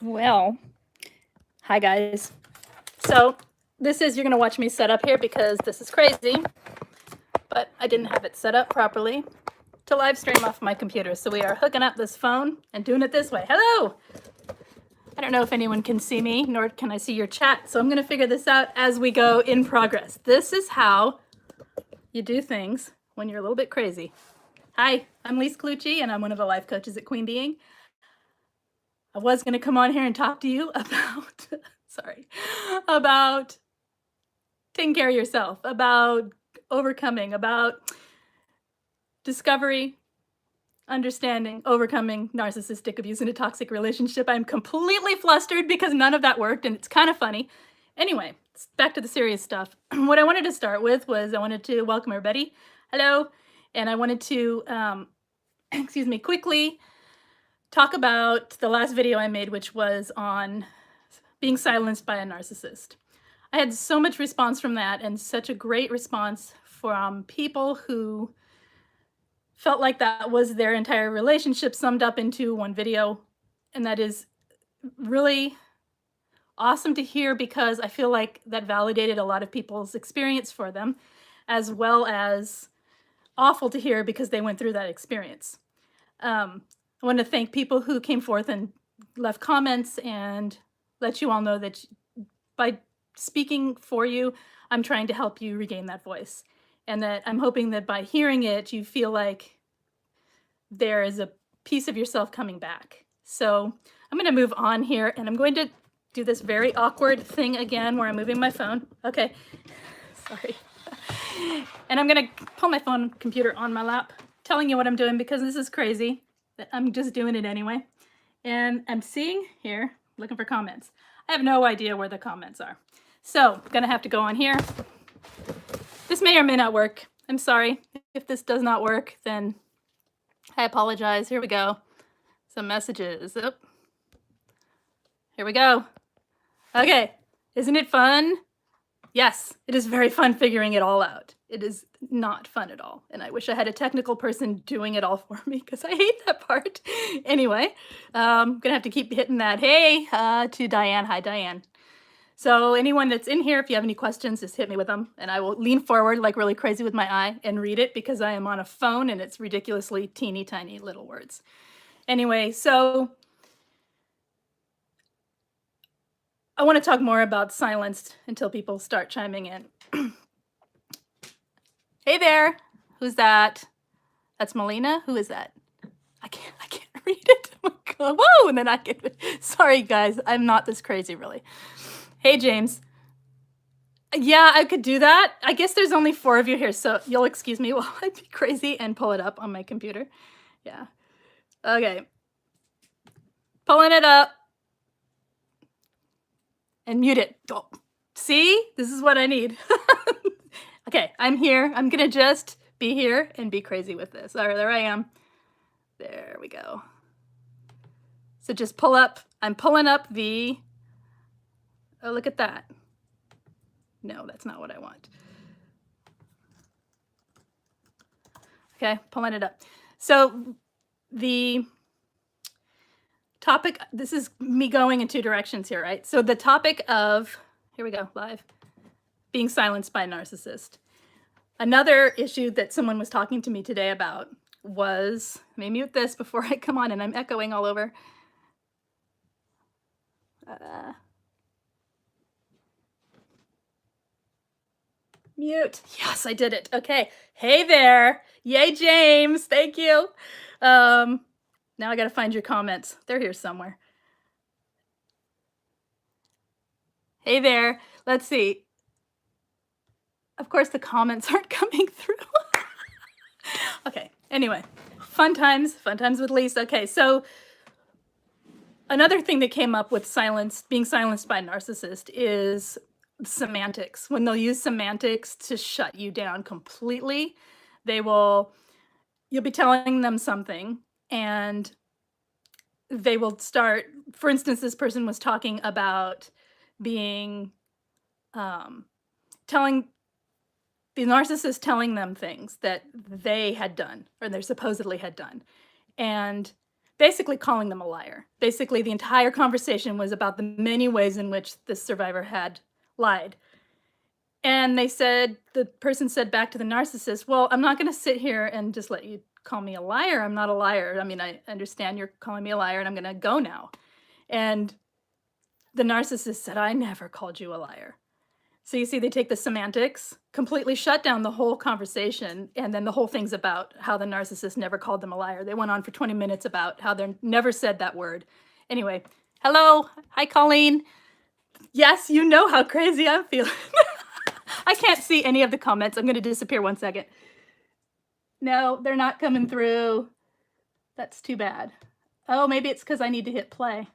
Well, hi guys. So this is, you're gonna watch me set up here because this is crazy, but I didn't have it set up properly to live stream off my computer. So we are hooking up this phone and doing it this way. Hello! I don't know if anyone can see me, nor can I see your chat. So I'm gonna figure this out as we go in progress. This is how you do things when you're a little bit crazy. Hi, I'm Lise Colucci and I'm one of the life coaches at Queen Being. I was going to come on here and talk to you about, about taking care of yourself, about overcoming, about discovery, understanding, overcoming narcissistic abuse in a toxic relationship. I'm completely flustered because none of that worked and it's kind of funny. Anyway, back to the serious stuff. What I wanted to start with was I wanted to welcome everybody. Hello. And I wanted to, quickly talk about the last video I made, which was on being silenced by a narcissist. I had so much response from that and such a great response from people who felt like that was their entire relationship summed up into one video. And that is really awesome to hear because I feel like that validated a lot of people's experience for them, as well as awful to hear because they went through that experience. I want to thank people who came forth and left comments and let you all know that by speaking for you, I'm trying to help you regain that voice. And that I'm hoping that by hearing it, you feel like there is a piece of yourself coming back. So I'm going to move on here and I'm going to do this very awkward thing again where I'm moving my phone. Okay, sorry. And I'm going to pull my phone computer on my lap, telling you what I'm doing because this is crazy. I'm just doing it anyway. And I'm seeing here, looking for comments. I have no idea where the comments are. So I'm gonna have to go on here. This may or may not work. I'm sorry. If this does not work, then I apologize. Here we go. Some messages. Oh. Here we go. Okay, isn't it fun? Yes, it is very fun figuring it all out. It is not fun at all. And I wish I had a technical person doing it all for me because I hate that part. Anyway, I'm gonna have to keep hitting that. Hey, to Diane. Hi, Diane. So anyone that's in here, if you have any questions, just hit me with them and I will lean forward like really crazy with my eye and read it because I am on a phone and it's ridiculously teeny tiny little words. Anyway, so I want to talk more about silenced until people start chiming in. Hey there, who's that? That's Melina. Who is that? I can't read it. Oh my God. Whoa, and then I get, sorry guys, I'm not this crazy really. Hey James. Yeah, I could do that. I guess there's only 4 of you here, so you'll excuse me while I be crazy and pull it up on my computer. Yeah. Okay. Pulling it up. And mute it. Oh, see? This is what I need. Okay, I'm here. I'm gonna just be here and be crazy with this. All right, there I am. There we go. So just pull up. I'm pulling up the, oh, look at that. No, that's not what I want. Okay, pulling it up. So the topic, this is me going in 2 directions here, right? So the topic of, here we go, live, being silenced by a narcissist. Another issue that someone was talking to me today about was, let me mute this before I come on and I'm echoing all over. Mute. Yes, I did it. Okay. Hey there. Yay, James. Thank you. Now I got to find your comments. They're here somewhere. Hey there. Let's see. Of course, the comments aren't coming through. Okay. Anyway, fun times with Lise. Okay. So another thing that came up with being silenced by a narcissist is semantics. When they'll use semantics to shut you down completely, you'll be telling them something and they will start, for instance, this person was talking about being, the narcissist telling them things that they had done or they supposedly had done. And basically calling them a liar. Basically, the entire conversation was about the many ways in which the survivor had lied. And the person said back to the narcissist, well, I'm not going to sit here and just let you call me a liar. I'm not a liar. I mean, I understand you're calling me a liar and I'm going to go now. And the narcissist said, I never called you a liar. So you see, they take the semantics, completely shut down the whole conversation, and then the whole thing's about how the narcissist never called them a liar. They went on for 20 minutes about how they never said that word. Anyway, hello. Hi, Colleen. Yes, you know how crazy I'm feeling. I can't see any of the comments. I'm going to disappear 1 second. No, they're not coming through. That's too bad. Oh, maybe it's because I need to hit play.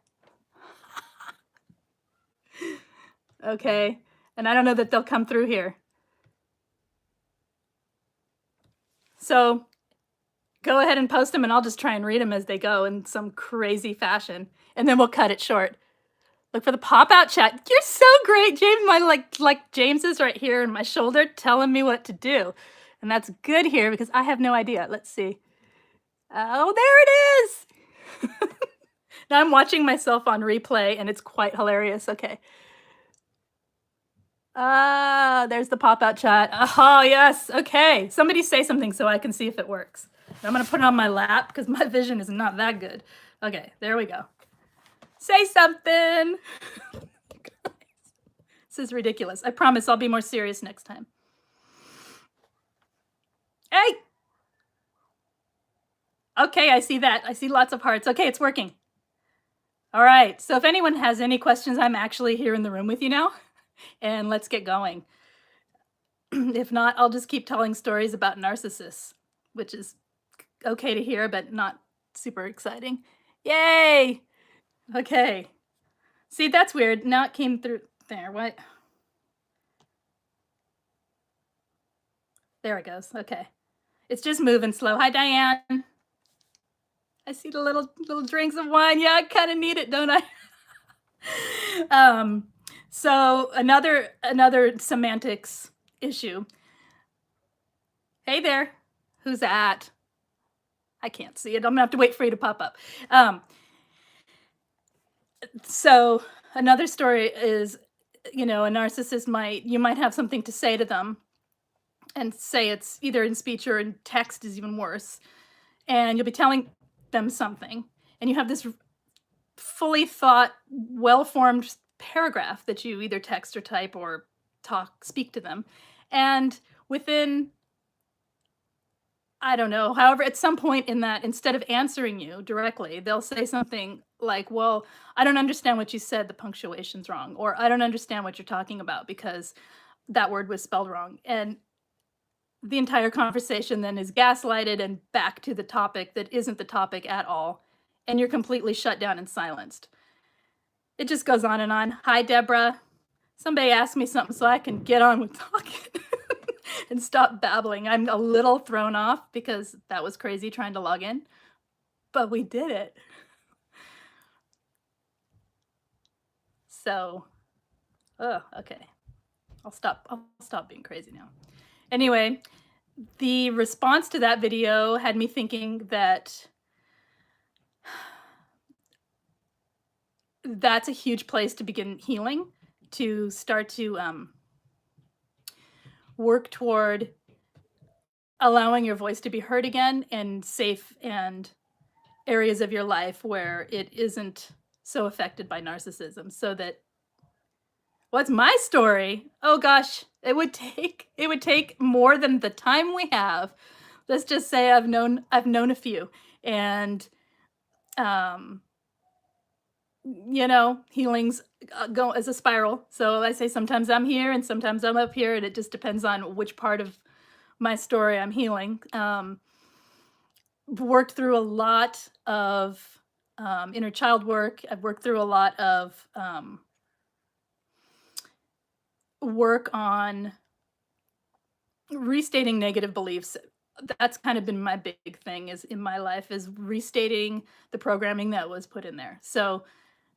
Okay. And I don't know that they'll come through here. So go ahead and post them and I'll just try and read them as they go in some crazy fashion. And then we'll cut it short. Look for the pop-out chat. You're so great, James. My like James is right here in my shoulder telling me what to do. And that's good here because I have no idea. Let's see. Oh, there it is. Now I'm watching myself on replay and it's quite hilarious. Okay. There's the pop-out chat. Oh, yes. Okay. Somebody say something so I can see if it works. I'm going to put it on my lap because my vision is not that good. Okay, there we go. Say something. This is ridiculous. I promise I'll be more serious next time. Hey. Okay, I see that. I see lots of hearts. Okay, it's working. All right. So if anyone has any questions, I'm actually here in the room with you now. And let's get going. If not, I'll just keep telling stories about narcissists, which is okay to hear, but not super exciting. Yay! Okay. See, that's weird. Now it came through there. What? There it goes. Okay. It's just moving slow. Hi, Diane. I see the little drinks of wine. Yeah, I kind of need it, don't I? So another semantics issue. Hey there. Who's that? I can't see it. I'm gonna have to wait for you to pop up. So another story is, a narcissist you might have something to say to them and say it's either in speech or in text is even worse. And you'll be telling them something and you have this fully thought, well-formed paragraph that you either text or type or speak to them. And within, I don't know, however, at some point in that, instead of answering you directly, they'll say something like, well, I don't understand what you said, the punctuation's wrong, or I don't understand what you're talking about because that word was spelled wrong. And the entire conversation then is gaslighted and back to the topic that isn't the topic at all. And you're completely shut down and silenced. It just goes on and on. Hi, Deborah. Somebody asked me something so I can get on with talking and stop babbling. I'm a little thrown off because that was crazy trying to log in, but we did it. So, okay. I'll stop being crazy now. Anyway, the response to that video had me thinking that that's a huge place to begin healing, to start to work toward allowing your voice to be heard again in safe and areas of your life where it isn't so affected by narcissism. So that, what's my story? Oh gosh, it would take more than the time we have. Let's just say I've known a few, and healings go as a spiral. So I say sometimes I'm here and sometimes I'm up here, and it just depends on which part of my story I'm healing. Worked through a lot of inner child work. I've worked through a lot of work on restating negative beliefs. That's kind of been my big thing in my life, is restating the programming that was put in there. So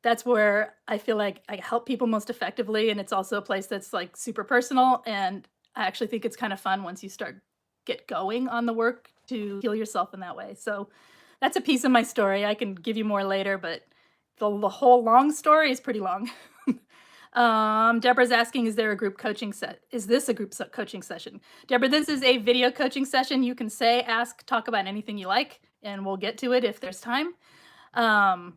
that's where I feel like I help people most effectively. And it's also a place that's like super personal. And I actually think it's kind of fun once you get going on the work to heal yourself in that way. So That's a piece of my story. I can give you more later, but the whole long story is pretty long. Deborah's asking, is there a group coaching set? Is this a group coaching session? Deborah, this is a video coaching session. You can say, ask, talk about anything you like, and we'll get to it if there's time. And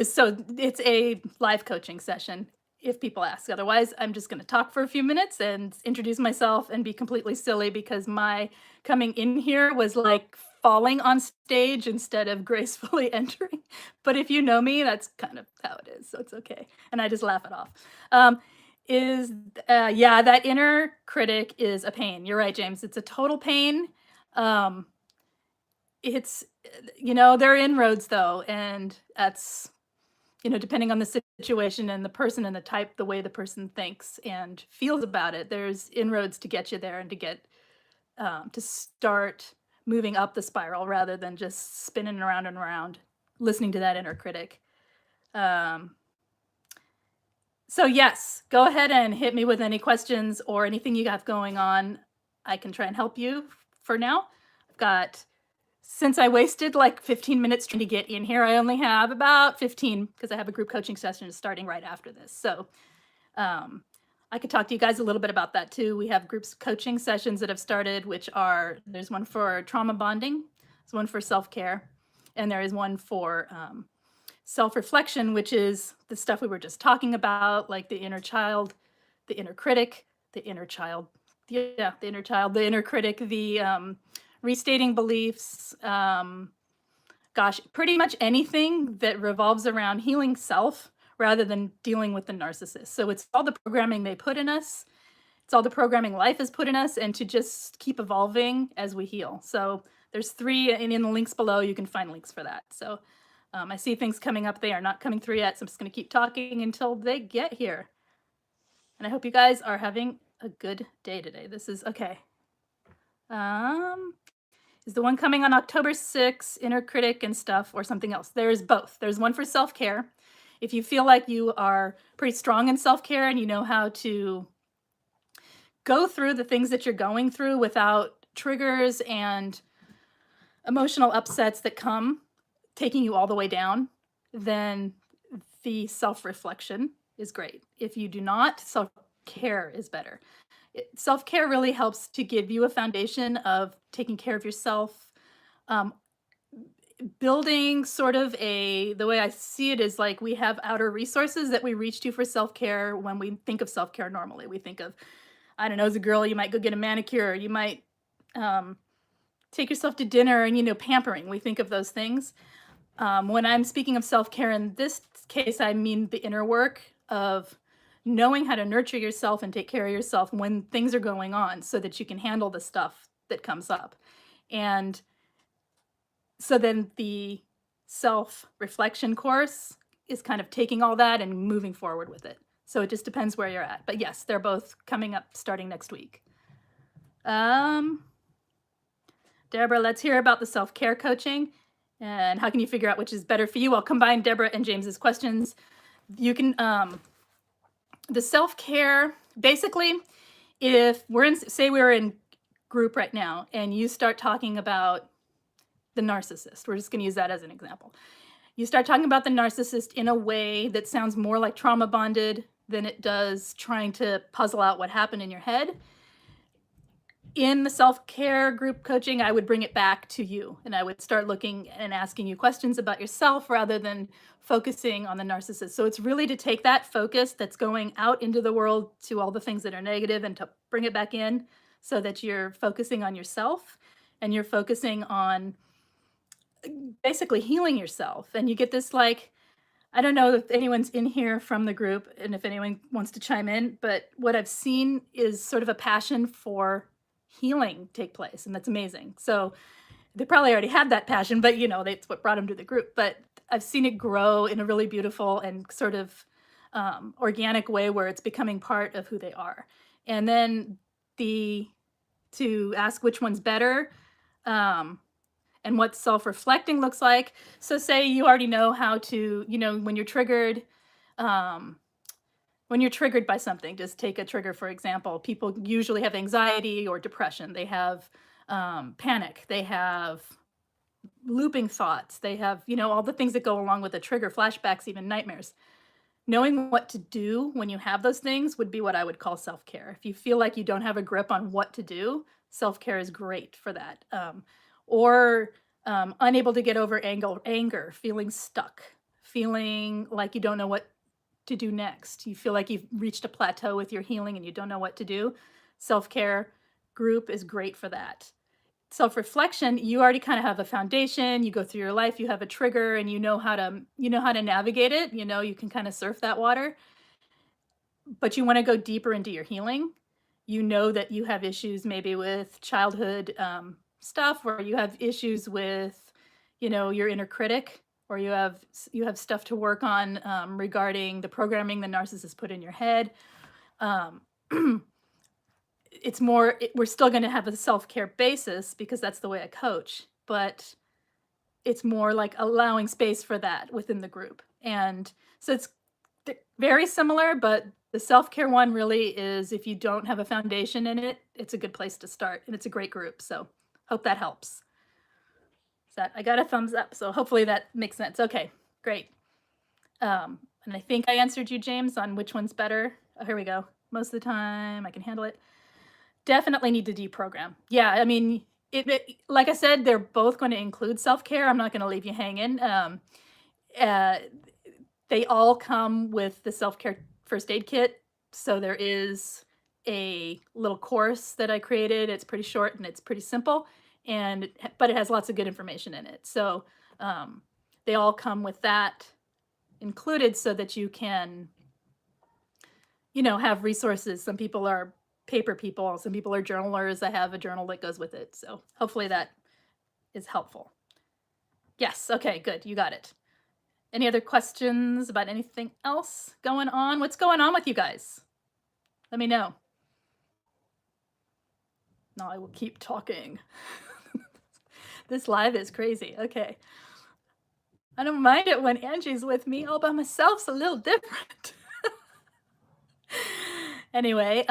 so it's a live coaching session if people ask. Otherwise, I'm just going to talk for a few minutes and introduce myself and be completely silly because my coming in here was like falling on stage instead of gracefully entering. But if you know me, that's kind of how it is. So it's okay. And I just laugh it off. Yeah, that inner critic is a pain. You're right, James. It's a total pain. It's, there are inroads though. And that's, depending on the situation and the person and the type, the way the person thinks and feels about it, there's inroads to get you there and to get to start moving up the spiral rather than just spinning around and around, listening to that inner critic. So yes, go ahead and hit me with any questions or anything you have going on. I can try and help you for now. Since I wasted like 15 minutes trying to get in here, I only have about 15 because I have a group coaching session starting right after this. So I could talk to you guys a little bit about that too. We have groups coaching sessions that have started, there's one for trauma bonding, there's one for self-care, and there is one for self-reflection, which is the stuff we were just talking about, like the inner child, the inner critic, the inner child, the inner critic, the restating beliefs, pretty much anything that revolves around healing self rather than dealing with the narcissist. So it's all the programming they put in us. It's all the programming life has put in us, and to just keep evolving as we heal. So there's 3, and in the links below, you can find links for that. So I see things coming up. They are not coming through yet, so I'm just going to keep talking until they get here. And I hope you guys are having a good day today. This is okay. Is the one coming on October 6th, inner critic and stuff, or something else? There's both. There's one for self-care. If you feel like you are pretty strong in self-care and you know how to go through the things that you're going through without triggers and emotional upsets that come taking you all the way down, then the self-reflection is great. If you do not, self-care is better. Self-care really helps to give you a foundation of taking care of yourself, building sort of the way I see it is like we have outer resources that we reach to for self-care when we think of self-care normally. We think of, I don't know, as a girl, you might go get a manicure, you might take yourself to dinner and, pampering. We think of those things. When I'm speaking of self-care in this case, I mean the inner work of knowing how to nurture yourself and take care of yourself when things are going on so that you can handle the stuff that comes up. And so then the self-reflection course is kind of taking all that and moving forward with it. So it just depends where you're at. But yes, they're both coming up starting next week. Deborah, let's hear about the self-care coaching and how can you figure out which is better for you? I'll combine Deborah and James's questions. You can, the self-care, basically, if say we're in group right now and you start talking about the narcissist, we're just going to use that as an example. You start talking about the narcissist in a way that sounds more like trauma bonded than it does trying to puzzle out what happened in your head. In the self-care group coaching, I would bring it back to you and I would start looking and asking you questions about yourself rather than focusing on the narcissist. So it's really to take that focus that's going out into the world to all the things that are negative and to bring it back in so that you're focusing on yourself and you're focusing on basically healing yourself. And you get this, like, I don't know if anyone's in here from the group and if anyone wants to chime in, but what I've seen is sort of a passion for healing take place, and that's amazing. So they probably already had that passion, but that's what brought them to the group. But I've seen it grow in a really beautiful and sort of organic way where it's becoming part of who they are. And then to ask which one's better and what self-reflecting looks like. So say you already know how to, when you're triggered, by something, just take a trigger, for example, people usually have anxiety or depression. They have panic. They have looping thoughts. They have, all the things that go along with the trigger, flashbacks, even nightmares. Knowing what to do when you have those things would be what I would call self-care. If you feel like you don't have a grip on what to do, self-care is great for that. Or unable to get over anger, feeling stuck, feeling like you don't know what to do next. You feel like you've reached a plateau with your healing and you don't know what to do. Self-care group is great for that. Self-reflection, you already kind of have a foundation. You go through your life, you have a trigger, and you know how to navigate it. You can kind of surf that water. But you want to go deeper into your healing. You know that you have issues maybe with childhood stuff, or you have issues with, your inner critic, or you have stuff to work on regarding the programming the narcissist put in your head. It's more, we're still going to have a self-care basis because that's the way I coach, but it's more like allowing space for that within the group. And so it's very similar, but the self-care one really is, if you don't have a foundation in it, it's a good place to start, and it's a great group. So hope that helps. I got a thumbs up, so hopefully that makes sense. Okay, great. And I think I answered you, James, on which one's better. Oh, here we go. Most of the time I can handle it. Definitely need to deprogram. Yeah, I mean, like I said, they're both going to include self-care. I'm not going to leave you hanging. They all come with the self-care first aid kit. So there is a little course that I created. It's pretty short and it's pretty simple, but it has lots of good information in it. So they all come with that included so that you can, have resources. Some people are paper people, some people are journalers. I have a journal that goes with it. So hopefully that is helpful. Yes, okay, good, you got it. Any other questions about anything else going on? What's going on with you guys? Let me know. No, I will keep talking. This live is crazy. Okay. I don't mind it when Angie's with me. All by myself's a little different. Anyway,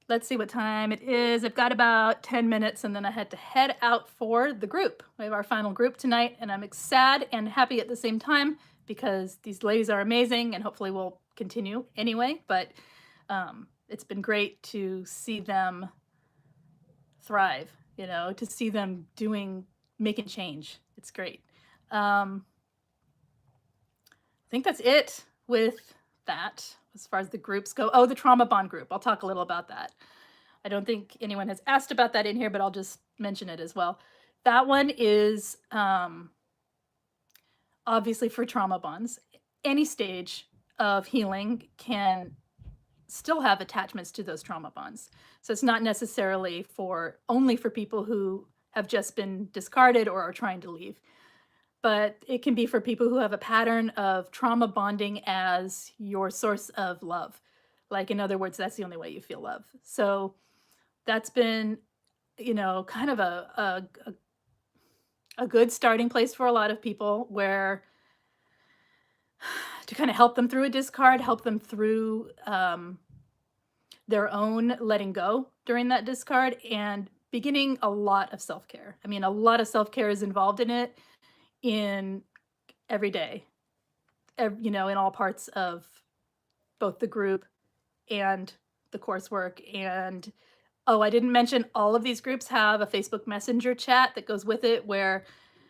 let's see what time it is. I've got about 10 minutes and then I had to head out for the group. We have our final group tonight and I'm sad and happy at the same time because these ladies are amazing and hopefully we'll continue anyway, but it's been great to see them thrive, to see them making change. It's great. I think that's it with that as far as the groups go. Oh, the trauma bond group. I'll talk a little about that. I don't think anyone has asked about that in here, but I'll just mention it as well. That one is obviously for trauma bonds. Any stage of healing can still have attachments to those trauma bonds. So it's not necessarily only for people who have just been discarded or are trying to leave. But it can be for people who have a pattern of trauma bonding as your source of love. Like, in other words, that's the only way you feel love. So that's been, kind of a good starting place for a lot of people, where to kind of help them through a discard, help them through their own letting go during that discard, and beginning a lot of self-care. I mean, a lot of self-care is involved in it. In every day, in all parts of both the group and the coursework. And I didn't mention all of these groups have a Facebook Messenger chat that goes with it, where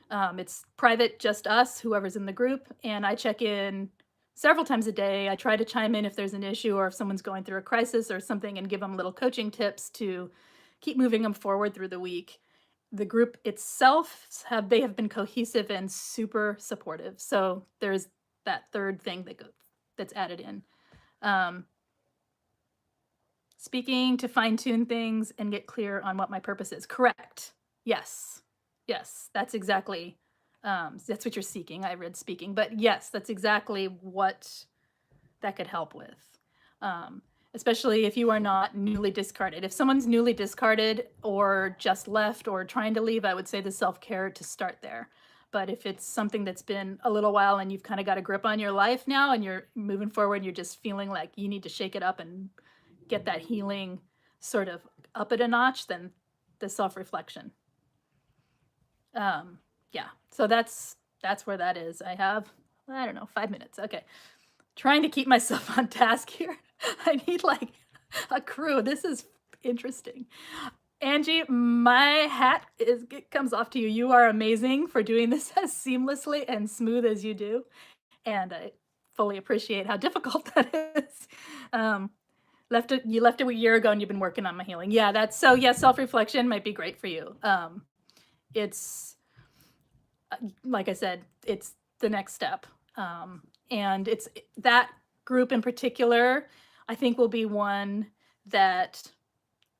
it's private, just us, whoever's in the group. And I check in several times a day. I try to chime in if there's an issue or if someone's going through a crisis or something, and give them little coaching tips to keep moving them forward through the week. The group itself, they have been cohesive and super supportive. So there's that third thing that's added in. Speaking to fine-tune things and get clear on what my purpose is. Correct. Yes, that's exactly, that's what you're seeking. I read speaking, but yes, that's exactly what that could help with. Especially if you are not newly discarded. If someone's newly discarded or just left or trying to leave, I would say the self-care to start there. But if it's something that's been a little while and you've kind of got a grip on your life now and you're moving forward and you're just feeling like you need to shake it up and get that healing sort of up at a notch, then the self-reflection. Yeah, so that's where that is. I have, I don't know, 5 minutes. Okay. Trying to keep myself on task here. I need like a crew. This is interesting. Angie, my hat it comes off to you. You are amazing for doing this as seamlessly and smooth as you do. And I fully appreciate how difficult that is. You left it a year ago and you've been working on my healing. Yeah, that's so yeah, self-reflection might be great for you. It's like I said, it's the next step. And it's that group in particular, I think will be one that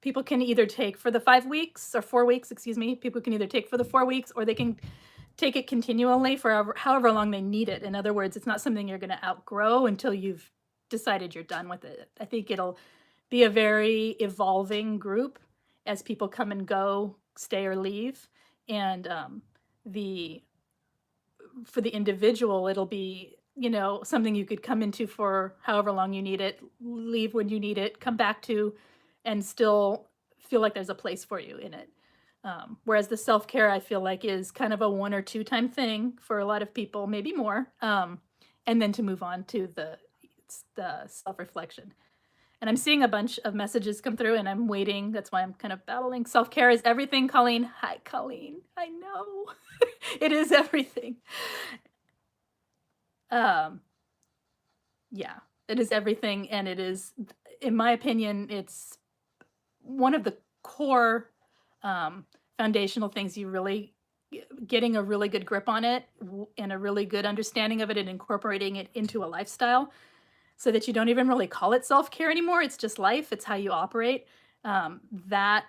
people can either take for the 5 weeks or 4 weeks, excuse me. People can either take for the 4 weeks or they can take it continually for however long they need it. In other words, it's not something you're going to outgrow until you've decided you're done with it. I think it'll be a very evolving group as people come and go, stay or leave. And for the individual, it'll be, you know, something you could come into for however long you need it, leave when you need it, come back to, and still feel like there's a place for you in it. Whereas the self-care, I feel like, is kind of a 1 or 2 time thing for a lot of people, maybe more, and then to move on to the self-reflection. And I'm seeing a bunch of messages come through and I'm waiting. That's why I'm kind of battling. Self-care is everything, Colleen. Hi, Colleen. I know. It is everything. Yeah, it is everything. And it is, in my opinion, it's one of the core foundational things. You really getting a really good grip on it and a really good understanding of it and incorporating it into a lifestyle so that you don't even really call it self-care anymore. It's just life. It's how you operate. That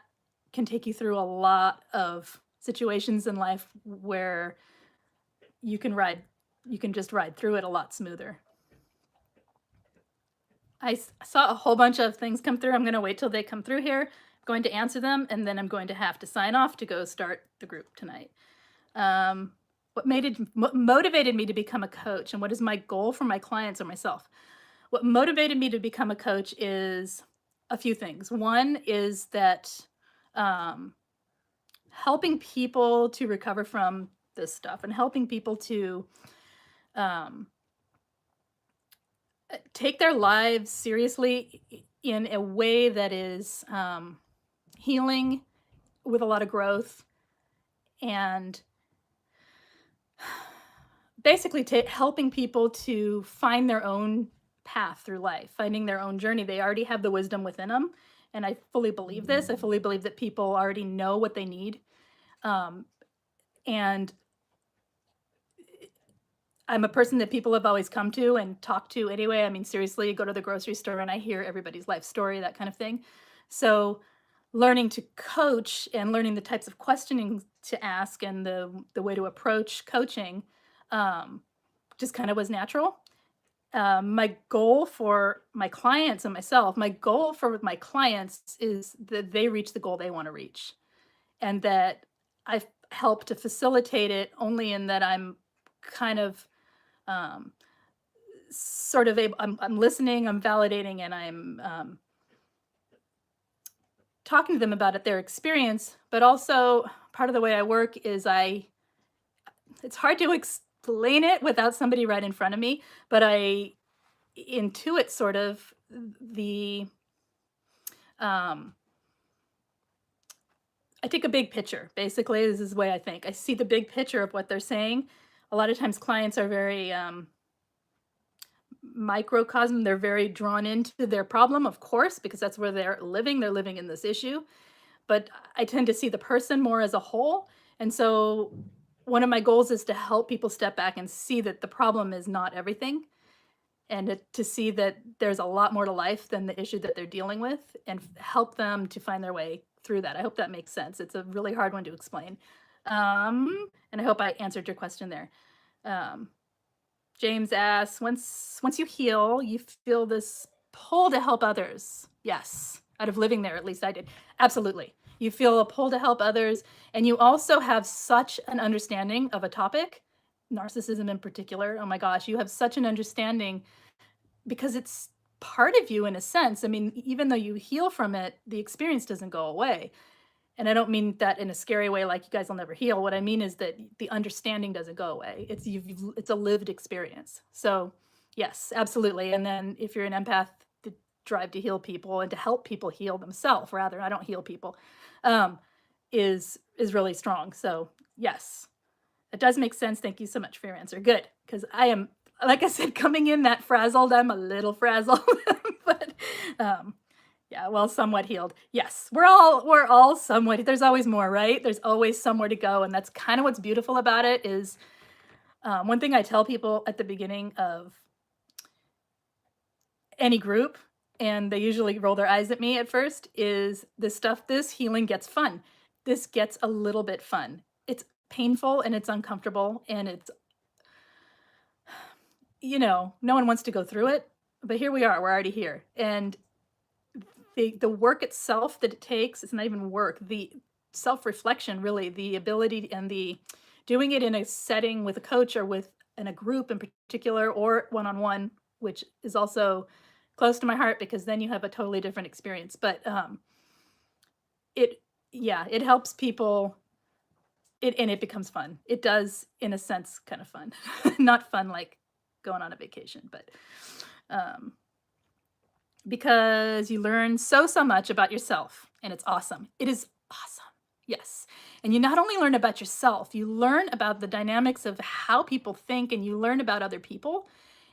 can take you through a lot of situations in life where you can just ride through it a lot smoother. I saw a whole bunch of things come through. I'm going to wait till they come through here. I'm going to answer them, and then I'm going to have to sign off to go start the group tonight. What motivated me to become a coach, and what is my goal for my clients or myself? What motivated me to become a coach is a few things. One is that helping people to recover from this stuff and helping people to take their lives seriously in a way that is healing with a lot of growth and basically helping people to find their own path through life, finding their own journey. They already have the wisdom within them. And I fully believe this. I fully believe that people already know what they need. And I'm a person that people have always come to and talked to anyway. I mean, seriously, you go to the grocery store and I hear everybody's life story, that kind of thing. So learning to coach and learning the types of questioning to ask and the way to approach coaching just kind of was natural. My goal for my clients and myself, my goal for my clients is that they reach the goal they want to reach, and that I help to facilitate it only in that I'm kind of sort of I'm listening, I'm validating, and I'm talking to them about their experience. But also part of the way I work is it's hard to explain it without somebody right in front of me, but I intuit sort of I take a big picture. Basically, this is the way I think. I see the big picture of what they're saying. A lot of times clients are very microcosm. They're very drawn into their problem, of course, because that's where they're living. They're living in this issue. But I tend to see the person more as a whole. And so one of my goals is to help people step back and see that the problem is not everything, and to see that there's a lot more to life than the issue that they're dealing with, and help them to find their way through that. I hope that makes sense. It's a really hard one to explain. And I hope I answered your question there. James asks, once you heal, you feel this pull to help others. Yes, out of living there, at least I did. Absolutely. You feel a pull to help others, and you also have such an understanding of a topic, narcissism in particular. Oh my gosh, you have such an understanding because it's part of you in a sense. I mean, even though you heal from it, the experience doesn't go away. And I don't mean that in a scary way, like you guys will never heal. What I mean is that the understanding doesn't go away. It's a lived experience. So yes, absolutely. And then if you're an empath, the drive to heal people and to help people heal themselves, rather, I don't heal people, um, is really strong. So yes, it does make sense. Thank you so much for your answer. Good, because I am, like I said, coming in that frazzled. I'm a little frazzled, but um, yeah, well, somewhat healed. Yes, we're all somewhat. There's always more, right? There's always somewhere to go, and that's kind of what's beautiful about it. Is one thing I tell people at the beginning of any group, and they usually roll their eyes at me at first, is this healing gets fun. This gets a little bit fun. It's painful and it's uncomfortable and it's, no one wants to go through it, but here we are. We're already here. And the work itself that it takes, it's not even work, the self-reflection, really, the ability and the doing it in a setting with a coach or in a group in particular, or one-on-one, which is also close to my heart because then you have a totally different experience. But it helps people. And it becomes fun. It does, in a sense, kind of fun. Not fun like going on a vacation, but because you learn so much about yourself, and it's awesome. It is awesome. Yes. And you not only learn about yourself, you learn about the dynamics of how people think, and you learn about other people,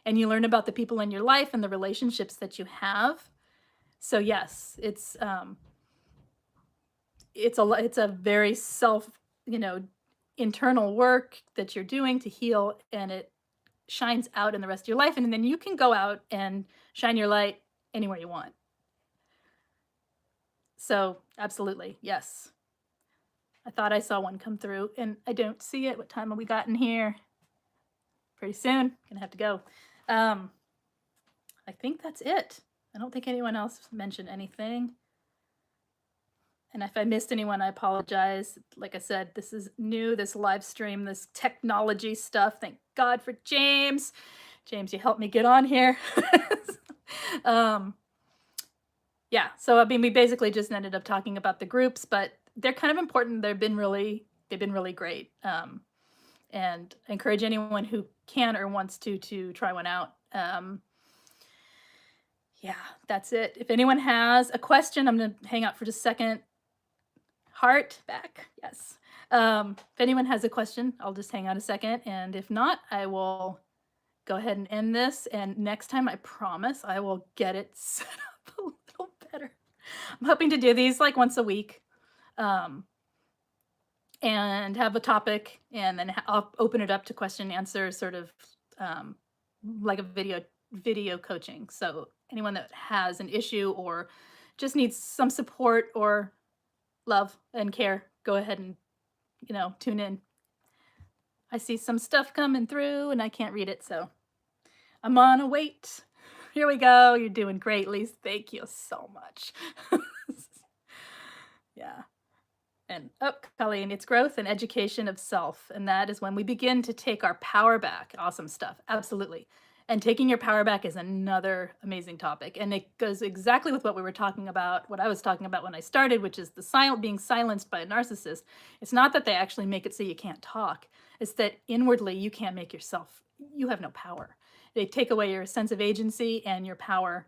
and you learn about the people in your life and the relationships that you have. So yes, it's a very internal work that you're doing to heal, and it shines out in the rest of your life, and then you can go out and shine your light anywhere you want. So absolutely, yes. I thought I saw one come through and I don't see it. What time have we got in here? Pretty soon. Gonna have to go. I think that's it. I don't think anyone else mentioned anything. And if I missed anyone, I apologize. Like I said, this is new, this live stream, this technology stuff. Thank God for James. James, you helped me get on here. Yeah, so I mean, we basically just ended up talking about the groups, but they're kind of important. They've been really great. And I encourage anyone who can or wants to try one out. Yeah, that's it. If anyone has a question, I'm gonna hang out for just a second. Heart back, yes. If anyone has a question, I'll just hang out a second, and if not, I will go ahead and end this, and next time, I promise, I will get it set up a little better. I'm hoping to do these like once a week, and have a topic, and then I'll open it up to question and answer, sort of like a video coaching. So anyone that has an issue or just needs some support or love and care, go ahead and tune in. I see some stuff coming through and I can't read it, so I'm on a wait. Here we go. You're doing great, Lise. Thank you so much. Yeah. And Colleen, it's growth and education of self. And that is when we begin to take our power back. Awesome stuff. Absolutely. And taking your power back is another amazing topic. And it goes exactly with what we were talking about, what I was talking about when I started, which is being silenced by a narcissist. It's not that they actually make it so you can't talk. It's that inwardly you can't make yourself, you have no power. They take away your sense of agency and your power.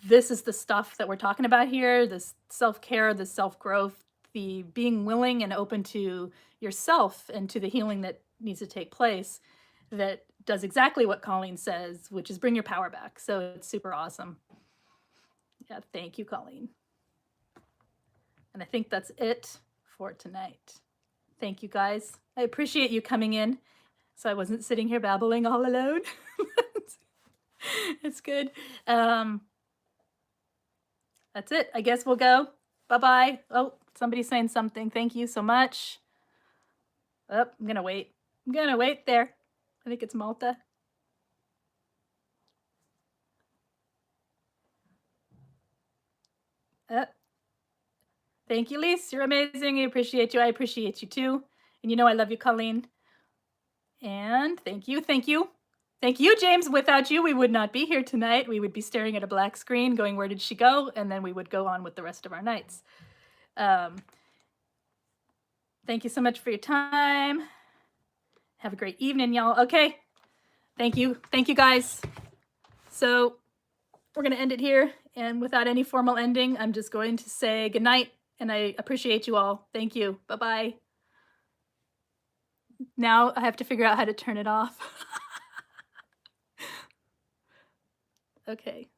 This is the stuff that we're talking about here, this self-care, the self-growth, the being willing and open to yourself and to the healing that needs to take place, that does exactly what Colleen says, which is bring your power back. So it's super awesome. Yeah, thank you, Colleen. And I think that's it for tonight. Thank you, guys. I appreciate you coming in, so I wasn't sitting here babbling all alone. It's good. That's it. I guess we'll go. Bye-bye. Oh, somebody's saying something. Thank you so much. Oh, I'm gonna wait. I'm gonna wait there. I think it's Malta. Thank you, Lise. You're amazing. I appreciate you. I appreciate you too. And I love you, Colleen. And thank you. Thank you. Thank you, James. Without you, we would not be here tonight. We would be staring at a black screen going, where did she go? And then we would go on with the rest of our nights. Thank you so much for your time. Have a great evening, y'all. Okay. Thank you. Thank you, guys. So we're going to end it here. And without any formal ending, I'm just going to say good night. And I appreciate you all. Thank you. Bye-bye. Now I have to figure out how to turn it off. Okay.